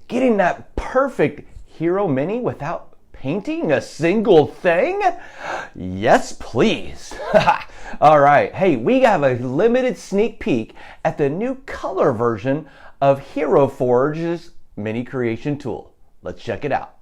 getting that perfect hero mini without painting a single thing? Yes, please. All right. Hey, we have a limited sneak peek at the new color version of Hero Forge's mini creation tool. Let's check it out.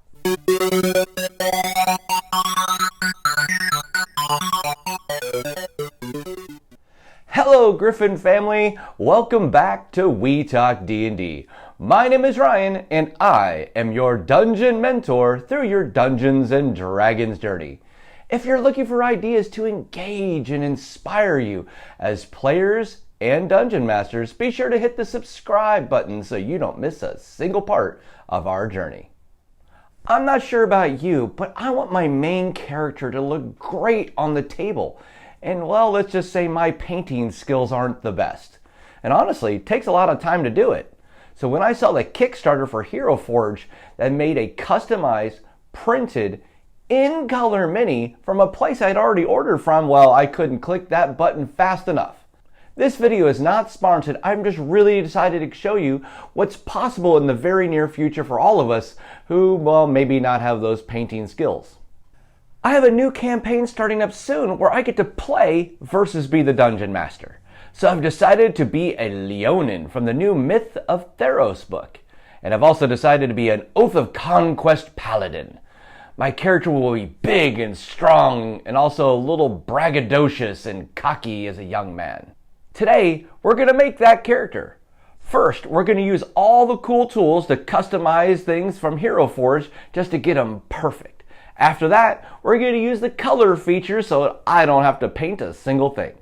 Hello Griffin family, welcome back to We Talk D&D. My name is Ryan and I am your dungeon mentor through your Dungeons and Dragons journey. If you're looking for ideas to engage and inspire you as players and dungeon masters, be sure to hit the subscribe button so you don't miss a single part of our journey. I'm not sure about you, but I want my main character to look great on the table. And well, let's just say my painting skills aren't the best. And honestly, it takes a lot of time to do it. So when I saw the Kickstarter for Hero Forge that made a customized, printed, in-color mini from a place I'd already ordered from, well, I couldn't click that button fast enough. This video is not sponsored. I'm just really excited to show you what's possible in the very near future for all of us who, well, maybe not have those painting skills. I have a new campaign starting up soon where I get to play versus be the dungeon master. So I've decided to be a Leonin from the new Myth of Theros book. And I've also decided to be an Oath of Conquest paladin. My character will be big and strong and also a little braggadocious and cocky as a young man. Today, we're going to make that character. First, we're going to use all the cool tools to customize things from Hero Forge just to get them perfect. After that, we're going to use the color feature so I don't have to paint a single thing.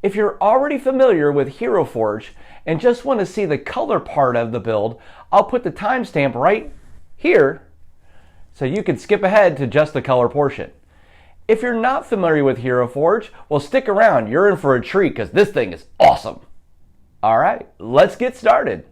If you're already familiar with Hero Forge and just want to see the color part of the build, I'll put the timestamp right here so you can skip ahead to just the color portion. If you're not familiar with Hero Forge, well, stick around. You're in for a treat because this thing is awesome. All right, let's get started.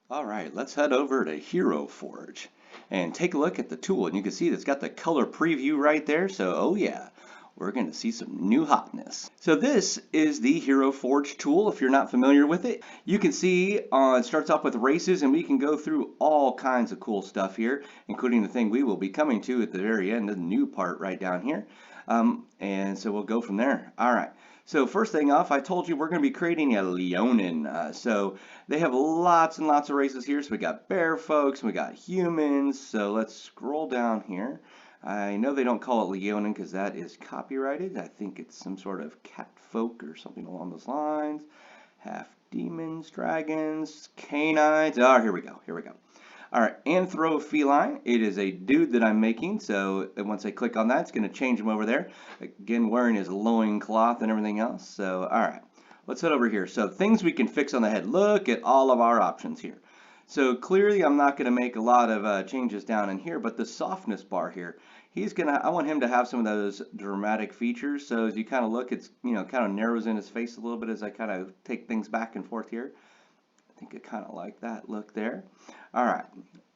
All right, let's head over to Hero Forge and take a look at the tool. And you can see it's got the color preview right there. So, oh yeah, we're going to see some new hotness. So this is the Hero Forge tool. If you're not familiar with it, you can see it starts off with races, and we can go through all kinds of cool stuff here, including the thing we will be coming to at the very end, the new part right down here. And so we'll go from there. All right. So first thing off, I told you we're going to be creating a Leonin. So they have lots and lots of races here. So we got bear folks, we got humans. So let's scroll down here. I know they don't call it Leonin because that is copyrighted. I think it's some sort of cat folk or something along those lines. Half demons, dragons, canines. Oh, here we go. Here we go. All right, anthropheline. It is a dude that I'm making, so once I click on that, it's going to change him over there. Again, wearing his loincloth and everything else. So, all right, let's head over here. So, things we can fix on the head. Look at all of our options here. So, clearly, I'm not going to make a lot of changes down in here, but the softness bar here, I want him to have some of those dramatic features. So, as you kind of look, it's, kind of narrows in his face a little bit as I kind of take things back and forth here. I think I kind of like that look there. All right,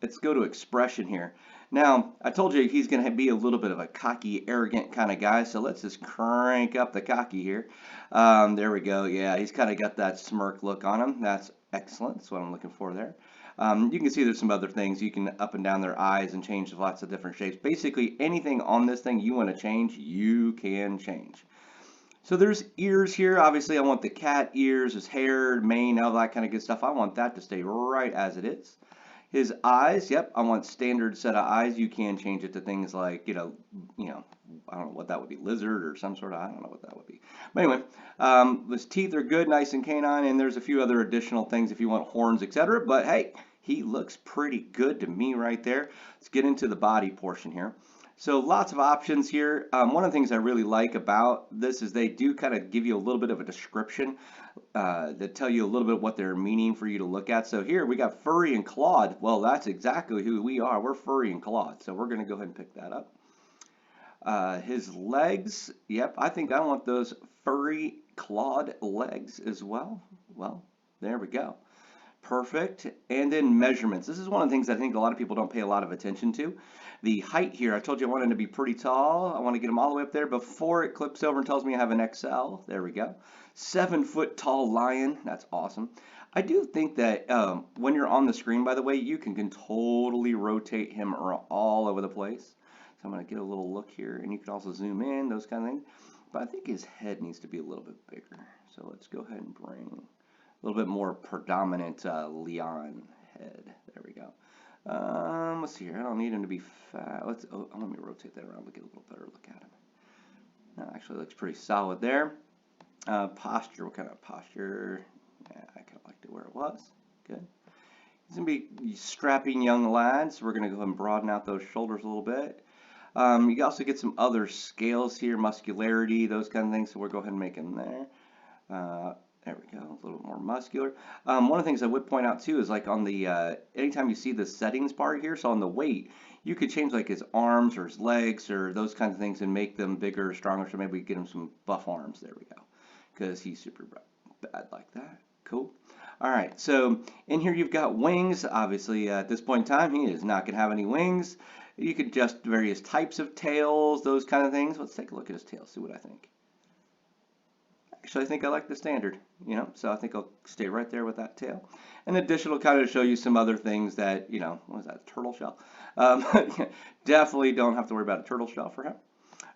let's go to expression here. Now, I told you he's going to be a little bit of a cocky, arrogant kind of guy, so let's just crank up the cocky here. There we go. Yeah, he's kind of got that smirk look on him. That's excellent. That's what I'm looking for there. You can see there's some other things. You can up and down their eyes and change lots of different shapes. Basically, anything on this thing you want to change, you can change. So there's ears here. Obviously, I want the cat ears, his hair, mane, all that kind of good stuff. I want that to stay right as it is. His eyes, yep, I want standard set of eyes. You can change it to things like, I don't know what that would be, lizard or some sort of, I don't know what that would be. But anyway, his teeth are good, nice and canine, and there's a few other additional things if you want horns, etc. But hey, he looks pretty good to me right there. Let's get into the body portion here. So lots of options here. One of the things I really like about this is they do kind of give you a little bit of a description that tell you a little bit what they're meaning for you to look at. So here we got furry and clawed. Well, that's exactly who we are. We're furry and clawed. So we're going to go ahead and pick that up. His legs, yep, I think I want those furry clawed legs as well. Well, there we go. Perfect. And then measurements. This is one of the things I think a lot of people don't pay a lot of attention to. The height here, I told you I wanted to be pretty tall. I want to get him all the way up there before it clips over and tells me I have an XL. There we go. 7 foot tall lion. That's awesome. I do think that when you're on the screen, by the way, you can totally rotate him all over the place. So I'm going to get a little look here, and you can also zoom in, those kind of things. But I think his head needs to be a little bit bigger. So let's go ahead and bring a little bit more predominant Leon head. There we go. Let's see here. I don't need him to be fat. Let me rotate that around to get a little better look at him. That actually looks pretty solid there. Posture, what kind of posture? Yeah, I kind of liked it where it was. Good. He's going to be strapping young lad, so we're going to go ahead and broaden out those shoulders a little bit. You can also get some other scales here, muscularity, those kind of things, so we'll go ahead and make them there. There we go, a little bit more muscular. One of the things I would point out too is like on the, anytime you see the settings bar here, so on the weight, you could change like his arms or his legs or those kinds of things and make them bigger or stronger, so maybe we get him some buff arms. There we go, because he's super bad like that. Cool. All right, so in here you've got wings. Obviously, at this point in time, he is not going to have any wings. You could adjust various types of tails, those kind of things. Let's take a look at his tail, see what I think. Actually, I think I like the standard, so I think I'll stay right there with that tail. In addition, it'll kind of show you some other things that, what is that, turtle shell? Definitely don't have to worry about a turtle shell for him.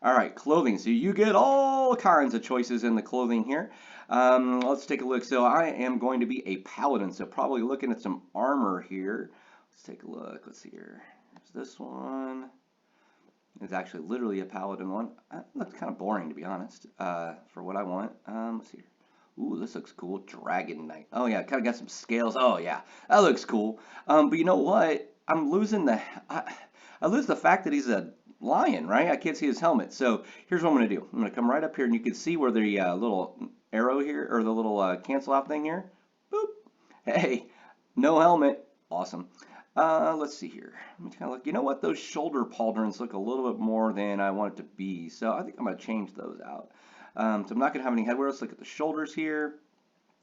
All right, clothing. So you get all kinds of choices in the clothing here. Let's take a look. So I am going to be a paladin, so probably looking at some armor here. Let's take a look. Let's see here. There's this one. It's actually literally a paladin one. It looks kind of boring, to be honest, for what I want. Let's see here. Ooh, this looks cool. Dragon Knight. Oh, yeah, kind of got some scales. Oh, yeah, that looks cool. But you know what? I'm losing the... I lose the fact that he's a lion, right? I can't see his helmet. So here's what I'm going to do. I'm going to come right up here, and you can see where the little arrow here, or the little cancel out thing here. Boop. Hey, no helmet. Awesome. Let's see here. Let me kind of look. You know what? Those shoulder pauldrons look a little bit more than I want it to be. So I think I'm going to change those out. So I'm not going to have any headwear. Let's look at the shoulders here.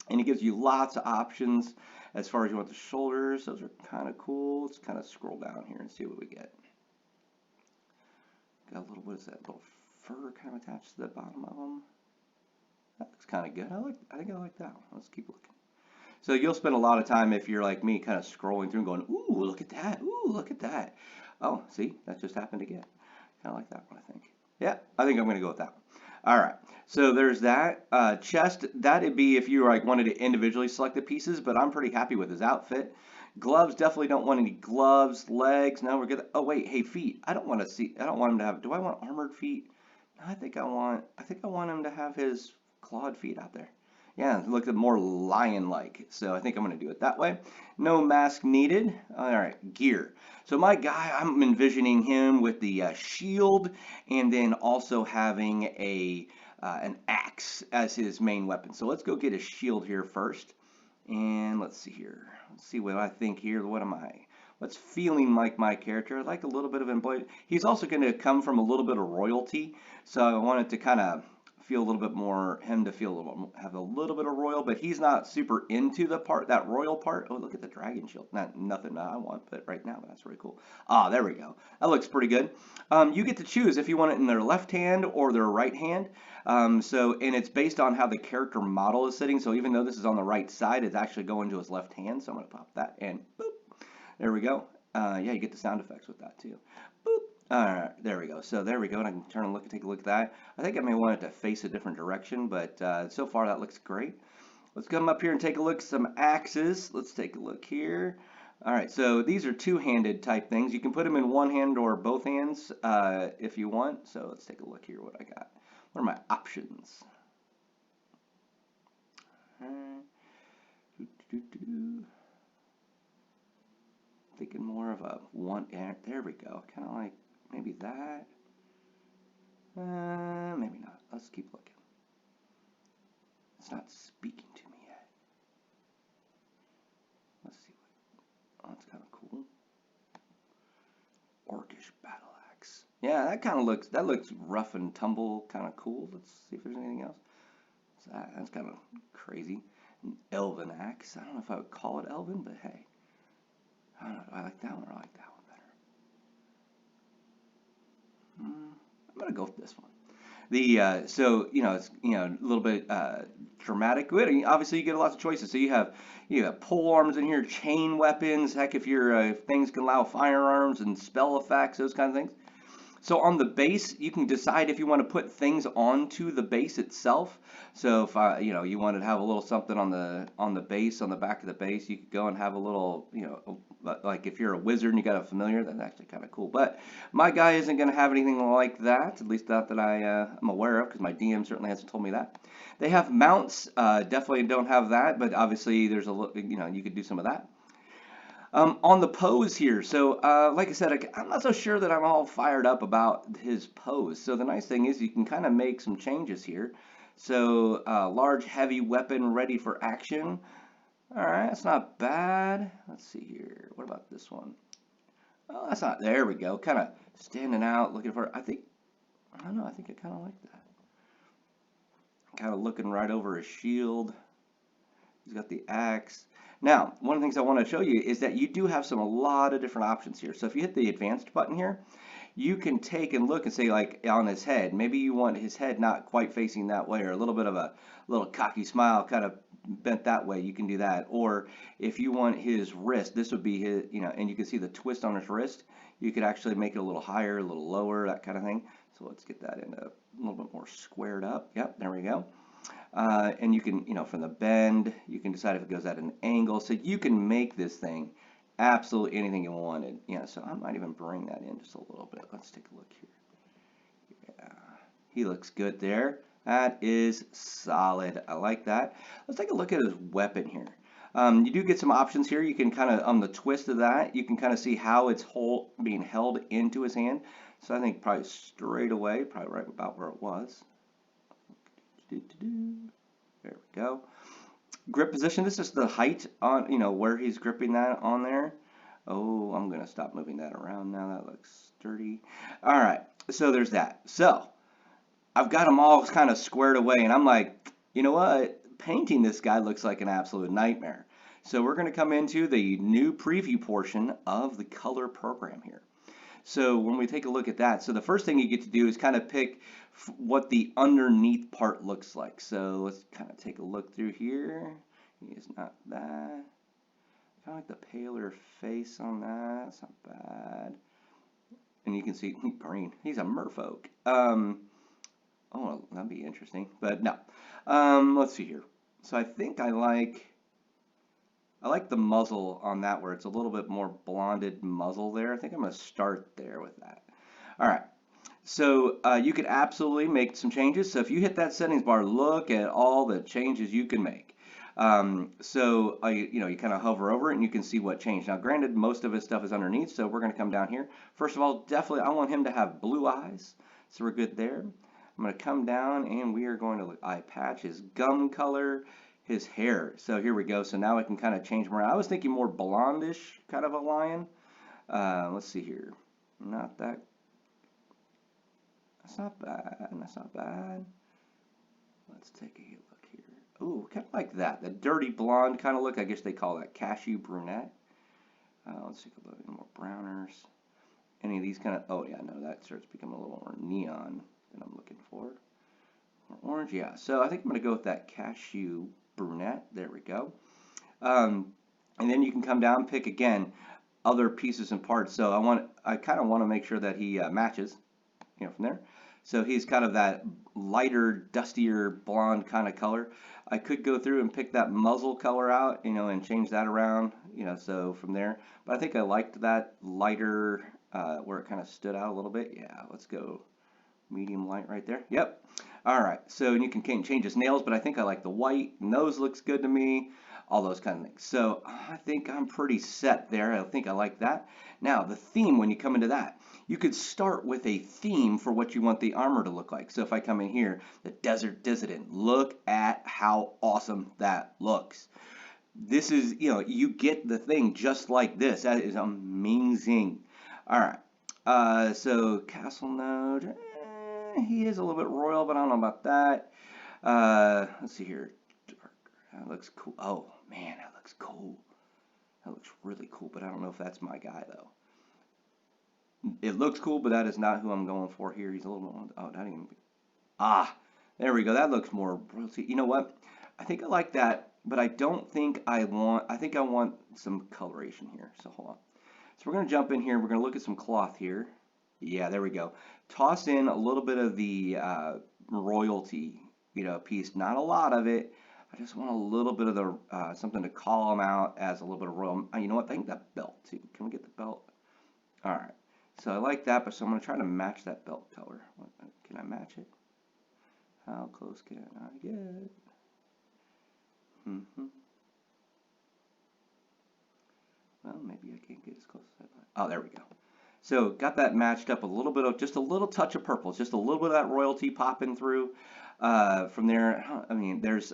And it gives you lots of options as far as you want the shoulders. Those are kind of cool. Let's kind of scroll down here and see what we get. Got a little, what is that? Little fur kind of attached to the bottom of them. That looks kind of good. I think I like that one. Let's keep looking. So you'll spend a lot of time, if you're like me, kind of scrolling through and going, ooh, look at that. Ooh, look at that. Oh, see, that just happened to get. Kind of like that one, I think. Yeah, I think I'm going to go with that one. All right, so there's that. Chest, that'd be if you like wanted to individually select the pieces, but I'm pretty happy with his outfit. Gloves, definitely don't want any gloves. Legs, no, we're good. Oh wait, hey, feet. I don't want him to have. Do I want armored feet? I think I want him to have his clawed feet out there. Yeah, look at more lion-like. So I think I'm going to do it that way. No mask needed. All right, gear. So my guy, I'm envisioning him with the shield, and then also having an axe as his main weapon. So let's go get his shield here first. And let's see here. Let's see what I think here. What am I? What's feeling like my character? I like a little bit of embroidery. He's also going to come from a little bit of royalty, so I wanted to kind of feel a little bit more, him to feel a little, have a little bit of royal, but he's not super into the part, that royal part. Oh, look at the dragon shield. Nothing I want, but right now, that's really cool. Ah, there we go. That looks pretty good. You get to choose if you want it in their left hand or their right hand. And it's based on how the character model is sitting. So even though this is on the right side, it's actually going to his left hand. So I'm going to pop that and boop. There we go. Yeah, you get the sound effects with that too. Boop. All right, there we go. So there we go, and I can turn and look and take a look at that. I think I may want it to face a different direction, but so far that looks great. Let's come up here and take a look at some axes. Let's take a look here. All right, so these are two-handed type things. You can put them in one hand or both hands if you want. So let's take a look here what I got. What are my options? Thinking more of a one. There we go. Kind of like maybe that. Maybe not. Let's keep looking. It's not speaking to me yet. Let's see what. Oh, that's kind of cool. Orcish battle axe. Yeah, that looks rough and tumble, kind of cool. Let's see if there's anything else. What's that? That's kind of crazy. An elven axe. I don't know if I would call it elven, but hey. I don't know. Do I like that one or I like that one better? I'm going to go with this one. The so it's a little bit dramatic. Obviously, you get lots of choices. So you have pole arms in here, chain weapons. Heck, if your things can allow firearms and spell effects, those kind of things. So on the base, you can decide if you want to put things onto the base itself. So if you wanted to have a little something on the base, on the back of the base, you could go and have a little, like if you're a wizard and you got a familiar, that's actually kind of cool. But my guy isn't going to have anything like that, at least not that I'm aware of, because my DM certainly hasn't told me that. They have mounts, definitely don't have that, but obviously there's you could do some of that. On the pose here, so like I said, I'm not so sure that I'm all fired up about his pose. So the nice thing is you can kind of make some changes here. So large heavy weapon ready for action. All right, that's not bad. Let's see here. What about this one? Oh, that's not, there we go. Kind of standing out, looking for, I don't know, I think I kind of like that. Kind of looking right over his shield. He's got the axe. Now, one of the things I want to show you is that you do have a lot of different options here. So if you hit the advanced button here, you can take and look and say, like on his head, maybe you want his head not quite facing that way, or a little bit of a little cocky smile kind of bent that way, you can do that. Or if you want his wrist, this would be his, and you can see the twist on his wrist. You could actually make it a little higher, a little lower, that kind of thing. So let's get that in a little bit more squared up. Yep, there we go. And you can, from the bend, you can decide if it goes at an angle. So you can make this thing absolutely anything you wanted. So I might even bring that in just a little bit. Let's take a look here. Yeah, he looks good there. That is solid. I like that. Let's take a look at his weapon here. You do get some options here. You can kind of, on the twist of that, you can kind of see how it's being held into his hand. So I think probably straight away, probably right about where it was. There we go. Grip position. This is the height on, where he's gripping that on there. Oh, I'm going to stop moving that around now. That looks sturdy. All right. So there's that. So I've got them all kind of squared away, and I'm like, you know what? Painting this guy looks like an absolute nightmare. So we're going to come into the new preview portion of the color program here. So when we take a look at that, so the first thing you get to do is kind of pick what the underneath part looks like. So let's kind of take a look through here. It's not that. Kind of like the paler face on that. It's not bad. And you can see green. He's a merfolk. Oh, that'd be interesting. But no. Let's see here. So I think I like the muzzle on that, where it's a little bit more blonded muzzle there. I think I'm going to start there with that. All right. So you could absolutely make some changes. So if you hit that settings bar, look at all the changes you can make. You kind of hover over it and you can see what changed. Now, granted, most of his stuff is underneath, so we're going to come down here. First of all, definitely, I want him to have blue eyes, so we're good there. I'm going to come down and we are going to look eye patch, his gum color, his hair. So here we go. So now I can kind of change him around. I was thinking more blondish kind of a lion. Let's see here. Not that. That's not bad. That's not bad. Let's take a look here. Ooh, kind of like that. The dirty blonde kind of look. I guess they call that cashew brunette. Let's take a look at more browners. Any of these kind of, oh yeah, no, that starts becoming a little more neon than I'm looking for. More orange, yeah. So I think I'm going to go with that cashew brunette. There we go. And then you can come down, pick again other pieces and parts. So I kind of want to make sure that he matches, from there. So he's kind of that lighter, dustier blonde kind of color. I could go through and pick that muzzle color out, and change that around, so from there. But I think I liked that lighter, where it kind of stood out a little bit. Yeah, let's go medium light right there. Yep. All right. So you can change his nails, but I think I like the white. Nose looks good to me. All those kind of things. So I think I'm pretty set there. I think I like that. Now the theme, when you come into that, you could start with a theme for what you want the armor to look like. So if I come in here, the Desert Dissident, look at how awesome that looks. This is, you get the thing just like this. That is amazing. All right. So Castle Node, he is a little bit royal, but I don't know about that. Let's see here. That looks cool. Oh, man, that looks cool. That looks really cool, but I don't know if that's my guy, though. It looks cool, but that is not who I'm going for here. He's a little, oh, not even, Ah, there we go. That looks more royalty. You know what? I think I like that, but I don't think I think I want some coloration here. So hold on. So we're going to jump in here. We're going to look at some cloth here. Yeah, there we go. Toss in a little bit of the royalty, piece. Not a lot of it. I just want a little bit of the something to call them out as a little bit of royal. You know what? I think that belt too. Can we get the belt? All right. So I like that, but so I'm going to try to match that belt color. Can I match it? How close can I get? Well, maybe I can't get as close as I'd like. Oh, there we go. So got that matched up a little bit of just a little touch of purple, just a little bit of that royalty popping through. From there, I mean, there's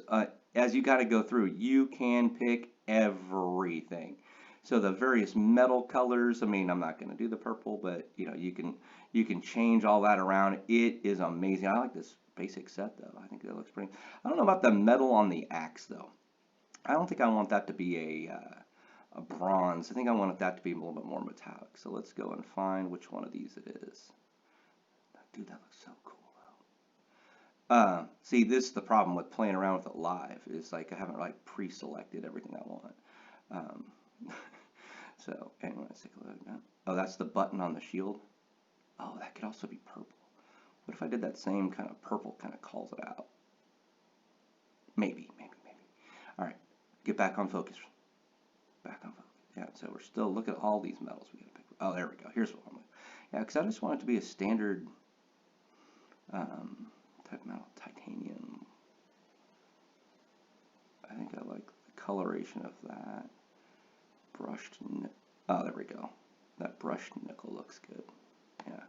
as you got to go through, you can pick everything. So the various metal colors. I mean, I'm not going to do the purple, but you can change all that around. It is amazing. I like this basic set though. I think that looks pretty. I don't know about the metal on the axe though. I don't think I want that to be a bronze. I think I want that to be a little bit more metallic. So let's go and find which one of these it is. Dude, that looks so cool though. See, this is the problem with playing around with it live. Is like I haven't like pre-selected everything I want. So anyway, let's take a look now. Oh, that's the button on the shield. Oh, that could also be purple. What if I did that same kind of purple, kind of calls it out? Maybe. All right, get back on focus. Back on focus. Yeah, so we're still, look at all these metals we gotta pick. Oh, there we go. Here's what I'm going to. Yeah, because I just want it to be a standard type metal, titanium. I think I like the coloration of that. Brushed, oh, there we go. That brushed nickel looks good. Yeah.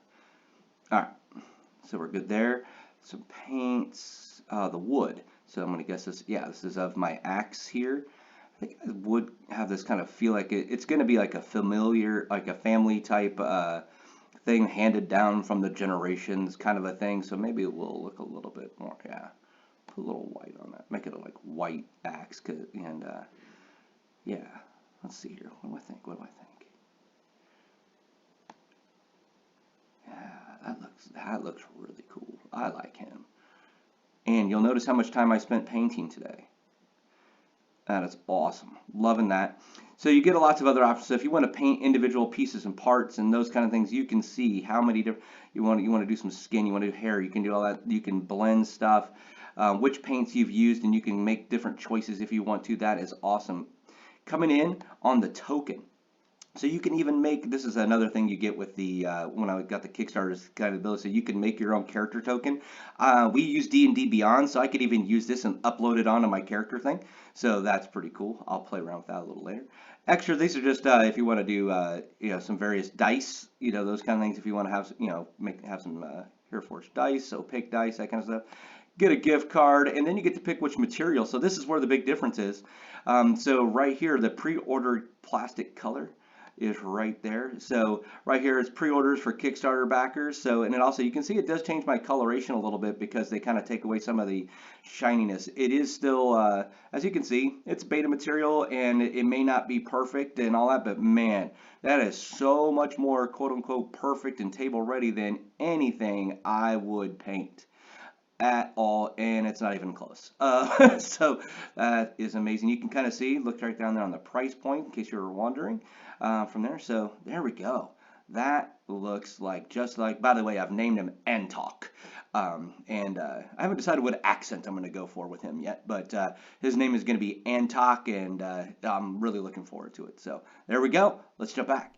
All right. So we're good there. Some paints, the wood. So I'm going to guess this, yeah, this is of my axe here. I think I would have this kind of feel like it's going to be like a familiar, like a family type thing handed down from the generations kind of a thing. So maybe it will look a little bit more, yeah. Put a little white on that. Make it a like white axe. And yeah, let's see here. What do I think? Yeah, that looks really cool. I like him. And you'll notice how much time I spent painting today. That is awesome. Loving that. So you get lots of other options. So if you want to paint individual pieces and parts and those kind of things, you can see how many different, you want to do some skin, you want to do hair, you can do all that. You can blend stuff, which paints you've used, and you can make different choices if you want to. That is awesome. Coming in on the token. So you can even make, this is another thing you get with the, when I got the Kickstarter's kind of ability, so you can make your own character token. We use D&D Beyond, so I could even use this and upload it onto my character thing. So that's pretty cool. I'll play around with that a little later. Extra, these are just if you want to do, some various dice, those kind of things. If you want to have, have some Hero Forge dice, opaque dice, that kind of stuff. Get a gift card, and then you get to pick which material. So this is where the big difference is. So right here, the pre-ordered plastic color is right there. So right here is pre-orders for Kickstarter backers. So, and then also you can see it does change my coloration a little bit because they kind of take away some of the shininess. It is still, as you can see, it's beta material and it may not be perfect and all that, but man, that is so much more quote unquote perfect and table ready than anything I would paint at all, and it's not even close. So that is amazing. You can kind of see, look right down there on the price point in case you were wondering from there. So there we go. That looks like, just like, by the way, I've named him Antok. And I haven't decided what accent I'm going to go for with him yet, but his name is going to be Antok, and I'm really looking forward to it. So there we go. Let's jump back.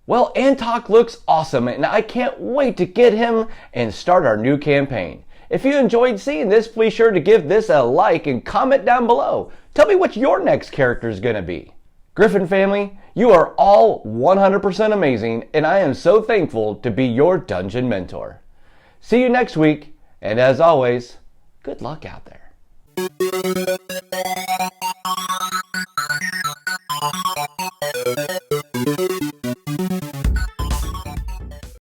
Well, Antok looks awesome, and I can't wait to get him and start our new campaign. If you enjoyed seeing this, please sure to give this a like and comment down below. Tell me what your next character is going to be. Griffin family, you are all 100% amazing, and I am so thankful to be your dungeon mentor. See you next week, and as always, good luck out there.